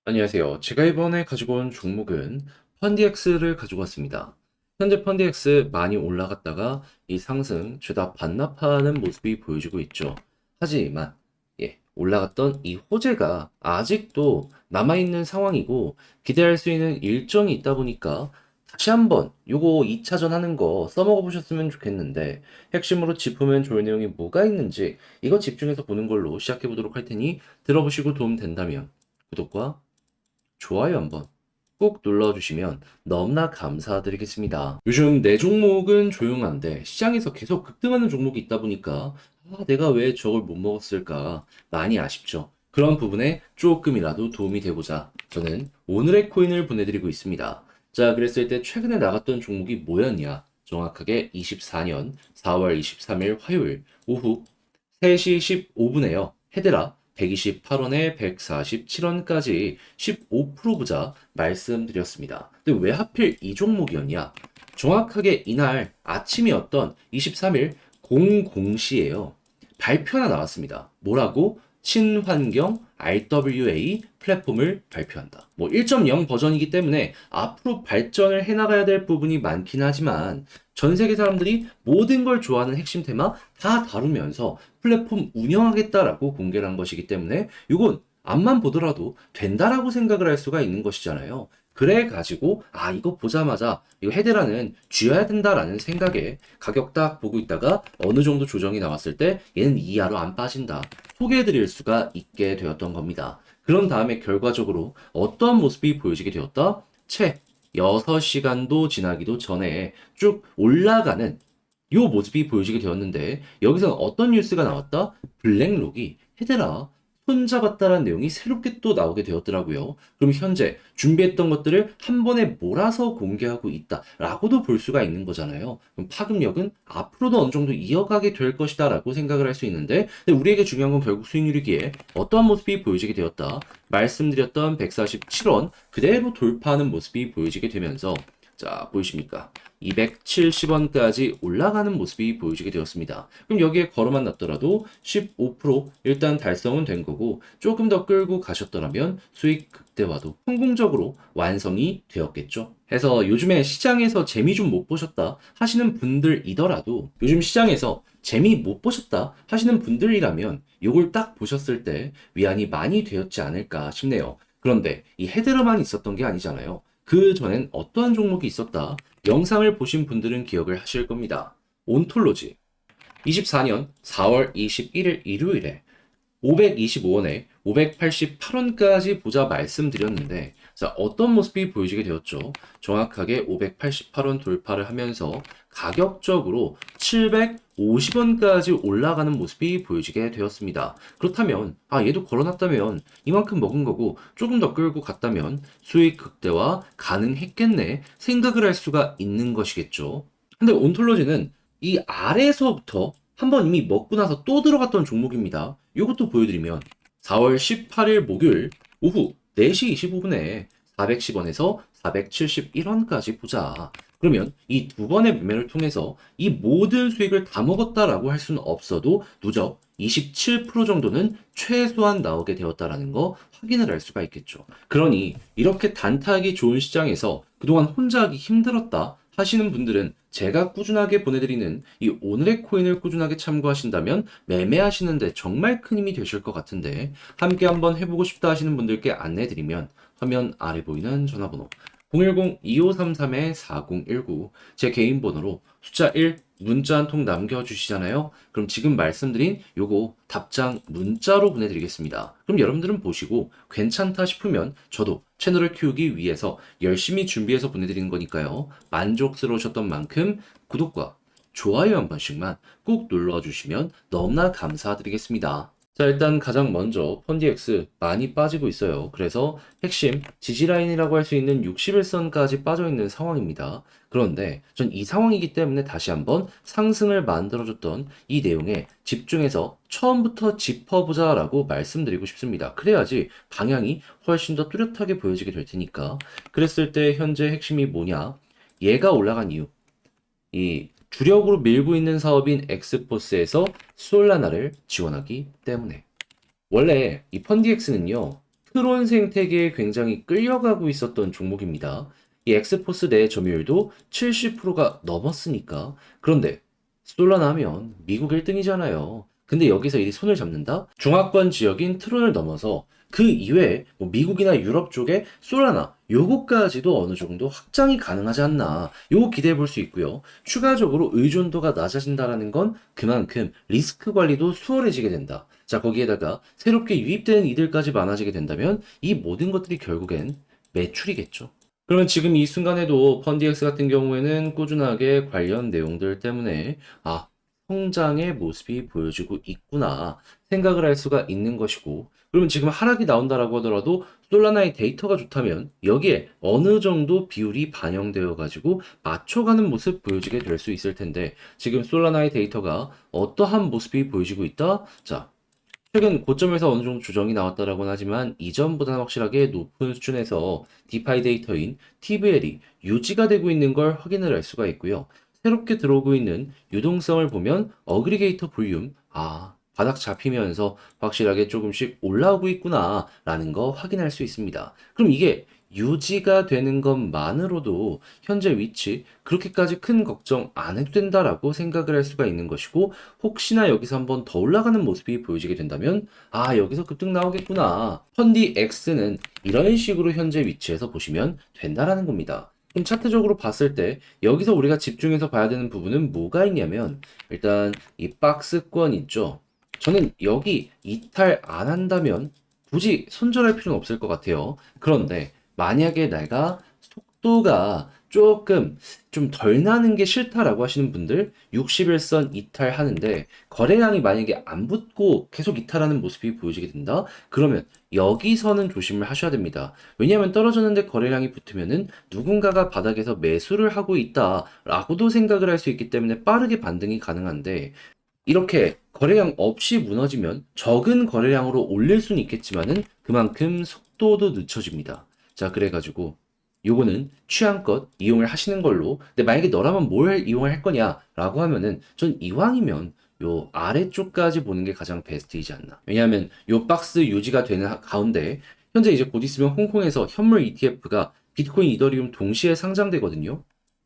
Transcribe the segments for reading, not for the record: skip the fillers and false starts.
안녕하세요. 제가 이번에 가지고 온 종목은 펀디엑스를 가지고 왔습니다. 현재 펀디엑스 많이 올라갔다가 이 상승 죄다 반납하는 모습이 보여지고 있죠. 하지만 올라갔던 이 호재가 아직도 남아있는 상황이고 기대할 수 있는 일정이 있다 보니까 다시 한번 요거 2차전 하는 거 써먹어 보셨으면 좋겠는데 핵심으로 짚으면 좋을 내용이 뭐가 있는지 이거 집중해서 보는 걸로 시작해 보도록 할 테니 들어보시고 도움 된다면 구독과 좋아요 한번 꼭 눌러주시면 너무나 감사드리겠습니다. 요즘 내 종목은 조용한데 시장에서 계속 급등하는 종목이 있다 보니까 내가 왜 저걸 못 먹었을까 많이 아쉽죠. 그런 부분에 조금이라도 도움이 되고자 저는 오늘의 코인을 보내드리고 있습니다. 자, 그랬을 때 최근에 나갔던 종목이 뭐였냐? 정확하게 24년 4월 23일 화요일 오후 3시 15분에요. 헤드라 128원에 147원까지 15% 부자 말씀드렸습니다. 근데 왜 하필 이 종목이었냐? 정확하게 이날 아침이었던 23일 00시에요. 발표 하나 나왔습니다. 뭐라고? 친환경 RWA 플랫폼을 발표한다. 뭐 1.0 버전이기 때문에 앞으로 발전을 해나가야 될 부분이 많긴 하지만 전 세계 사람들이 모든 걸 좋아하는 핵심 테마 다 다루면서 플랫폼 운영하겠다라고 공개를 한 것이기 때문에 이건 앞만 보더라도 된다라고 생각을 할 수가 있는 것이잖아요. 그래 가지고 이거 보자마자 이거 헤드라는 쥐어야 된다라는 생각에 가격 딱 보고 있다가 어느 정도 조정이 나왔을 때 얘는 이하로 안 빠진다. 소개해 드릴 수가 있게 되었던 겁니다. 그런 다음에 결과적으로 어떠한 모습이 보여지게 되었다? 채 6시간도 지나기도 전에 쭉 올라가는 요 모습이 보여지게 되었는데 여기서 어떤 뉴스가 나왔다? 블랙록이 헤드라 손잡았다라는 내용이 새롭게 또 나오게 되었더라고요. 그럼 현재 준비했던 것들을 한 번에 몰아서 공개하고 있다라고도 볼 수가 있는 거잖아요. 그럼 파급력은 앞으로도 어느 정도 이어가게 될 것이다라고 생각을 할 수 있는데 근데 우리에게 중요한 건 결국 수익률이기에 어떠한 모습이 보여지게 되었다. 말씀드렸던 147원 그대로 돌파하는 모습이 보여지게 되면서 자, 보이십니까? 270원까지 올라가는 모습이 보여지게 되었습니다. 그럼 여기에 걸어만 놨더라도 15% 일단 달성은 된 거고 조금 더 끌고 가셨더라면 수익 극대화도 성공적으로 완성이 되었겠죠. 해서 요즘에 시장에서 재미 좀 못 보셨다 하시는 분들이더라도 요즘 시장에서 재미 못 보셨다 하시는 분들이라면 요걸 딱 보셨을 때 위안이 많이 되었지 않을까 싶네요. 그런데 이 헤드라만 있었던 게 아니잖아요. 그 전엔 어떠한 종목이 있었다. 영상을 보신 분들은 기억을 하실 겁니다. 온톨로지. 24년 4월 21일 일요일에 525원에 588원까지 보자 말씀드렸는데 자, 어떤 모습이 보여지게 되었죠? 정확하게 588원 돌파를 하면서 가격적으로 750원까지 올라가는 모습이 보여지게 되었습니다. 그렇다면 얘도 걸어놨다면 이만큼 먹은 거고 조금 더 끌고 갔다면 수익 극대화 가능했겠네 생각을 할 수가 있는 것이겠죠. 근데 온톨로지는 이 아래에서부터 한번 이미 먹고 나서 또 들어갔던 종목입니다. 이것도 보여드리면 4월 18일 목요일 오후 4시 25분에 410원에서 471원까지 보자. 그러면 이 두 번의 매매를 통해서 이 모든 수익을 다 먹었다라고 할 수는 없어도 누적 27% 정도는 최소한 나오게 되었다라는 거 확인을 할 수가 있겠죠. 그러니 이렇게 단타하기 좋은 시장에서 그동안 혼자 하기 힘들었다 하시는 분들은 제가 꾸준하게 보내드리는 이 오늘의 코인을 꾸준하게 참고하신다면 매매하시는데 정말 큰 힘이 되실 것 같은데 함께 한번 해보고 싶다 하시는 분들께 안내드리면 화면 아래 보이는 전화번호 010-2533-4019 제 개인 번호로 숫자 1 문자 한 통 남겨주시잖아요. 그럼 지금 말씀드린 요거 답장 문자로 보내드리겠습니다. 그럼 여러분들은 보시고 괜찮다 싶으면 저도 채널을 키우기 위해서 열심히 준비해서 보내드리는 거니까요. 만족스러우셨던 만큼 구독과 좋아요 한 번씩만 꼭 눌러주시면 너무나 감사드리겠습니다. 자, 일단 가장 먼저 펀디엑스 많이 빠지고 있어요. 그래서 핵심 지지라인이라고 할 수 있는 61선까지 빠져 있는 상황입니다. 그런데 전 이 상황이기 때문에 다시 한번 상승을 만들어줬던 이 내용에 집중해서 처음부터 짚어보자라고 말씀드리고 싶습니다. 그래야지 방향이 훨씬 더 뚜렷하게 보여지게 될 테니까. 그랬을 때 현재 핵심이 뭐냐? 얘가 올라간 이유. 이 주력으로 밀고 있는 사업인 엑스포스에서 솔라나를 지원하기 때문에 원래 이 펀디엑스는요 트론 생태계에 굉장히 끌려가고 있었던 종목입니다. 이 엑스포스 내 점유율도 70%가 넘었으니까. 그런데 솔라나 하면 미국 1등이잖아요. 근데 여기서 이 손을 잡는다? 중화권 지역인 트론을 넘어서 그 이외에 뭐 미국이나 유럽 쪽에 솔라나 요거까지도 어느 정도 확장이 가능하지 않나 요거 기대해 볼 수 있고요. 추가적으로 의존도가 낮아진다라는 건 그만큼 리스크 관리도 수월해지게 된다. 자, 거기에다가 새롭게 유입되는 이들까지 많아지게 된다면 이 모든 것들이 결국엔 매출이겠죠. 그러면 지금 이 순간에도 펀디엑스 같은 경우에는 꾸준하게 관련 내용들 때문에 성장의 모습이 보여지고 있구나 생각을 할 수가 있는 것이고, 그러면 지금 하락이 나온다라고 하더라도 솔라나의 데이터가 좋다면 여기에 어느 정도 비율이 반영되어 가지고 맞춰가는 모습 보여지게 될 수 있을 텐데, 지금 솔라나의 데이터가 어떠한 모습이 보여지고 있다? 자, 최근 고점에서 어느 정도 조정이 나왔다라고는 하지만 이전보다는 확실하게 높은 수준에서 디파이 데이터인 TVL이 유지가 되고 있는 걸 확인을 할 수가 있고요. 새롭게 들어오고 있는 유동성을 보면 어그리게이터 볼륨, 바닥 잡히면서 확실하게 조금씩 올라오고 있구나 라는 거 확인할 수 있습니다. 그럼 이게 유지가 되는 것만으로도 현재 위치 그렇게까지 큰 걱정 안 해도 된다라고 생각을 할 수가 있는 것이고, 혹시나 여기서 한번 더 올라가는 모습이 보여지게 된다면 여기서 급등 나오겠구나. 펀디 X는 이런 식으로 현재 위치에서 보시면 된다라는 겁니다. 그럼 차트적으로 봤을 때 여기서 우리가 집중해서 봐야 되는 부분은 뭐가 있냐면, 일단 이 박스권 있죠. 저는 여기 이탈 안 한다면 굳이 손절할 필요는 없을 것 같아요. 그런데 만약에 내가 속도가 조금 좀 덜 나는 게 싫다라고 하시는 분들 61선 이탈하는데 거래량이 만약에 안 붙고 계속 이탈하는 모습이 보여지게 된다? 그러면 여기서는 조심을 하셔야 됩니다. 왜냐하면 떨어졌는데 거래량이 붙으면은 누군가가 바닥에서 매수를 하고 있다라고도 생각을 할 수 있기 때문에 빠르게 반등이 가능한데, 이렇게 거래량 없이 무너지면 적은 거래량으로 올릴 수는 있겠지만은 그만큼 속도도 늦춰집니다. 자, 그래가지고 요거는 취향껏 이용을 하시는 걸로. 근데 만약에 너라면 뭘 이용을 할 거냐라고 하면은 전 이왕이면 요 아래쪽까지 보는 게 가장 베스트이지 않나. 왜냐하면 요 박스 유지가 되는 가운데 현재 이제 곧 있으면 홍콩에서 현물 ETF가 비트코인, 이더리움 동시에 상장되거든요.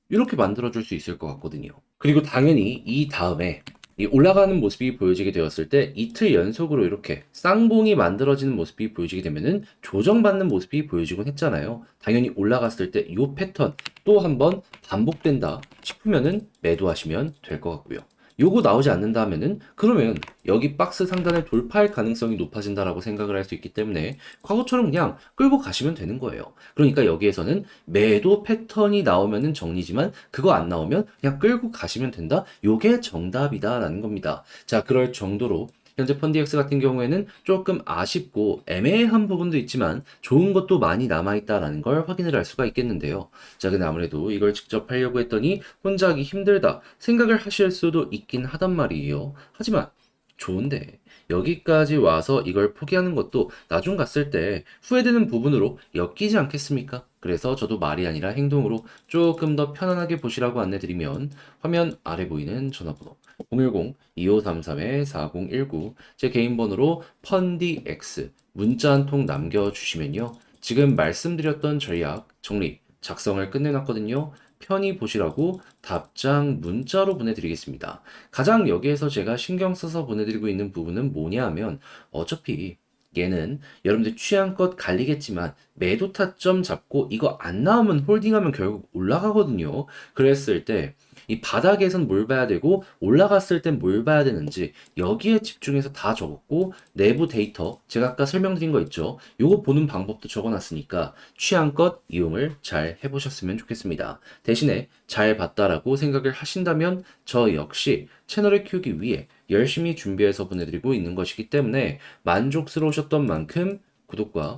이렇게 만들어줄 수 있을 것 같거든요. 그리고 당연히 이 다음에 이 올라가는 모습이 보여지게 되었을 때 이틀 연속으로 이렇게 쌍봉이 만들어지는 모습이 보여지게 되면은 조정받는 모습이 보여지곤 했잖아요. 당연히 올라갔을 때 이 패턴 또 한번 반복된다 싶으면은 매도하시면 될 것 같고요. 요거 나오지 않는다 하면은 그러면 여기 박스 상단을 돌파할 가능성이 높아진다라고 생각을 할 수 있기 때문에 과거처럼 그냥 끌고 가시면 되는 거예요. 그러니까 여기에서는 매도 패턴이 나오면은 정리지만 그거 안 나오면 그냥 끌고 가시면 된다. 요게 정답이다라는 겁니다. 자, 그럴 정도로 현재 펀디엑스 같은 경우에는 조금 아쉽고 애매한 부분도 있지만 좋은 것도 많이 남아있다라는 걸 확인을 할 수가 있겠는데요. 자, 근데 아무래도 이걸 직접 하려고 했더니 혼자 하기 힘들다 생각을 하실 수도 있긴 하단 말이에요. 하지만 좋은데 여기까지 와서 이걸 포기하는 것도 나중 갔을 때 후회되는 부분으로 엮이지 않겠습니까? 그래서 저도 말이 아니라 행동으로 조금 더 편안하게 보시라고 안내드리면, 화면 아래 보이는 전화번호 010-2533-4019 제 개인 번호로 펀디X 문자 한 통 남겨주시면요, 지금 말씀드렸던 전략 정리 작성을 끝내놨거든요. 편히 보시라고 답장 문자로 보내드리겠습니다. 가장 여기에서 제가 신경 써서 보내드리고 있는 부분은 뭐냐 하면, 어차피 얘는 여러분들 취향껏 갈리겠지만 매도 타점 잡고 이거 안 나오면 홀딩하면 결국 올라가거든요. 그랬을 때 이 바닥에선 뭘 봐야 되고 올라갔을 땐 뭘 봐야 되는지 여기에 집중해서 다 적었고, 내부 데이터 제가 아까 설명드린 거 있죠. 요거 보는 방법도 적어놨으니까 취향껏 이용을 잘 해보셨으면 좋겠습니다. 대신에 잘 봤다라고 생각을 하신다면 저 역시 채널을 키우기 위해 열심히 준비해서 보내드리고 있는 것이기 때문에 만족스러우셨던 만큼 구독과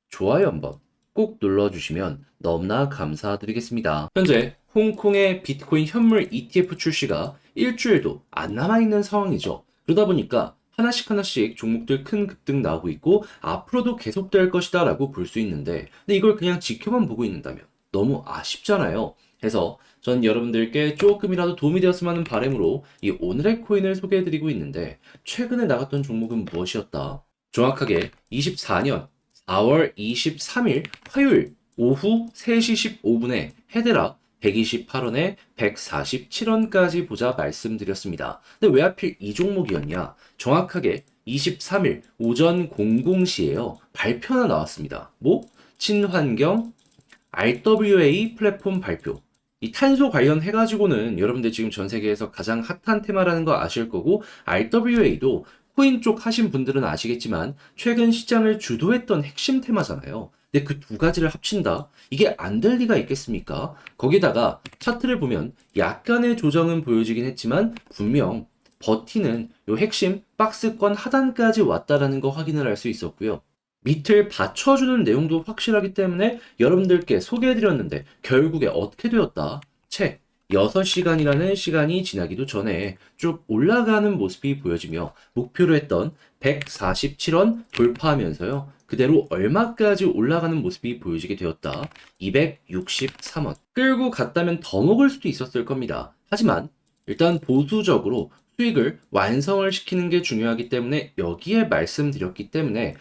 좋아요 한번 꼭 눌러주시면 너무나 감사드리겠습니다. 현재 홍콩의 비트코인 현물 ETF 출시가 일주일도 안 남아있는 상황이죠. 그러다 보니까 하나씩 종목들 큰 급등 나오고 있고 앞으로도 계속될 것이다 라고 볼 수 있는데, 근데 이걸 그냥 지켜만 보고 있는다면 너무 아쉽잖아요. 해서 전 여러분들께 조금이라도 도움이 되었으면 하는 바람으로 이 오늘의 코인을 소개해드리고 있는데, 최근에 나갔던 종목은 무엇이었다? 정확하게 24년 4월 23일 화요일 오후 3시 15분에 헤데라 128원에 147원까지 보자 말씀드렸습니다. 근데 왜 하필 이 종목이었냐? 정확하게 23일 오전 00시에요. 발표가 나왔습니다. 뭐? 친환경 RWA 플랫폼 발표. 이 탄소 관련해가지고는 여러분들 지금 전 세계에서 가장 핫한 테마라는 거 아실 거고, RWA도 코인 쪽 하신 분들은 아시겠지만, 최근 시장을 주도했던 핵심 테마잖아요. 근데 그 두 가지를 합친다? 이게 안 될 리가 있겠습니까? 거기다가 차트를 보면 약간의 조정은 보여지긴 했지만, 분명 버티는 요 핵심 박스권 하단까지 왔다라는 거 확인을 할 수 있었고요. 밑을 받쳐주는 내용도 확실하기 때문에 여러분들께 소개해드렸는데 결국에 어떻게 되었다? 채 6시간이라는 시간이 지나기도 전에 쭉 올라가는 모습이 보여지며 목표로 했던 147원 돌파하면서요. 그대로 얼마까지 올라가는 모습이 보여지게 되었다. 263원. 끌고 갔다면 더 먹을 수도 있었을 겁니다. 하지만 일단 보수적으로 수익을 완성을 시키는 게 중요하기 때문에 여기에 말씀드렸기 때문에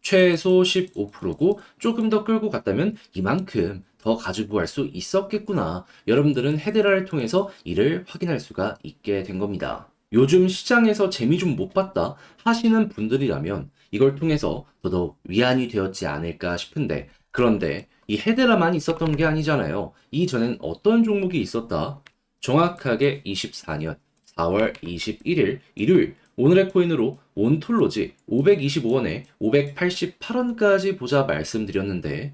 최소 15%고 조금 더 끌고 갔다면 이만큼 더 가지고 갈 수 있었겠구나. 여러분들은 헤데라를 통해서 이를 확인할 수가 있게 된 겁니다. 요즘 시장에서 재미 좀 못 봤다 하시는 분들이라면 이걸 통해서 더더욱 위안이 되었지 않을까 싶은데, 그런데 이 헤데라만 있었던 게 아니잖아요. 이전엔 어떤 종목이 있었다? 정확하게 24년 4월 21일 일요일 오늘의 코인으로 온톨로지 525원에 588원까지 보자 말씀드렸는데,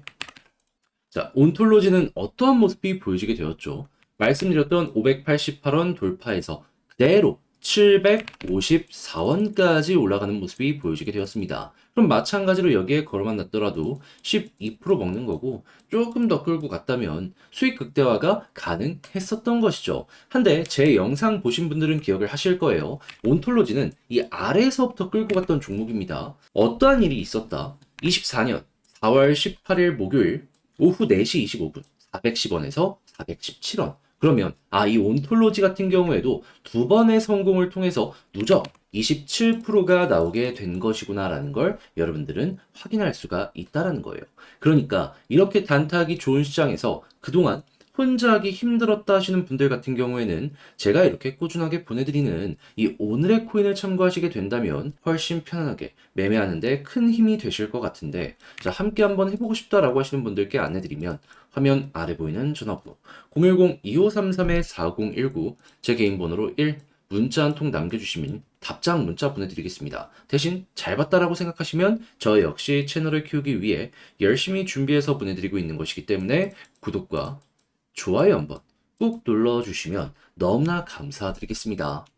자, 온톨로지는 어떠한 모습이 보여지게 되었죠? 말씀드렸던 588원 돌파해서 그대로 754원까지 올라가는 모습이 보여지게 되었습니다. 그럼 마찬가지로 여기에 걸어만 놨더라도 12% 먹는 거고 조금 더 끌고 갔다면 수익 극대화가 가능했었던 것이죠. 한데 제 영상 보신 분들은 기억을 하실 거예요. 온톨로지는 이 아래에서부터 끌고 갔던 종목입니다. 어떠한 일이 있었다? 24년 4월 18일 목요일 오후 4시 25분 410원에서 417원. 그러면 이 온톨로지 같은 경우에도 두 번의 성공을 통해서 누적 27%가 나오게 된 것이구나라는 걸 여러분들은 확인할 수가 있다라는 거예요. 그러니까 이렇게 단타하기 좋은 시장에서 그동안 혼자 하기 힘들었다 하시는 분들 같은 경우에는 제가 이렇게 꾸준하게 보내드리는 이 오늘의 코인을 참고하시게 된다면 훨씬 편안하게 매매하는데 큰 힘이 되실 것 같은데, 자, 함께 한번 해보고 싶다라고 하시는 분들께 안내드리면 화면 아래 보이는 전화번호 010-2533-4019 제 개인 번호로 1 문자 한 통 남겨주시면 답장 문자 보내드리겠습니다. 대신 잘 봤다라고 생각하시면 저 역시 채널을 키우기 위해 열심히 준비해서 보내드리고 있는 것이기 때문에 구독과 좋아요 한번 꾹 눌러주시면 너무나 감사드리겠습니다.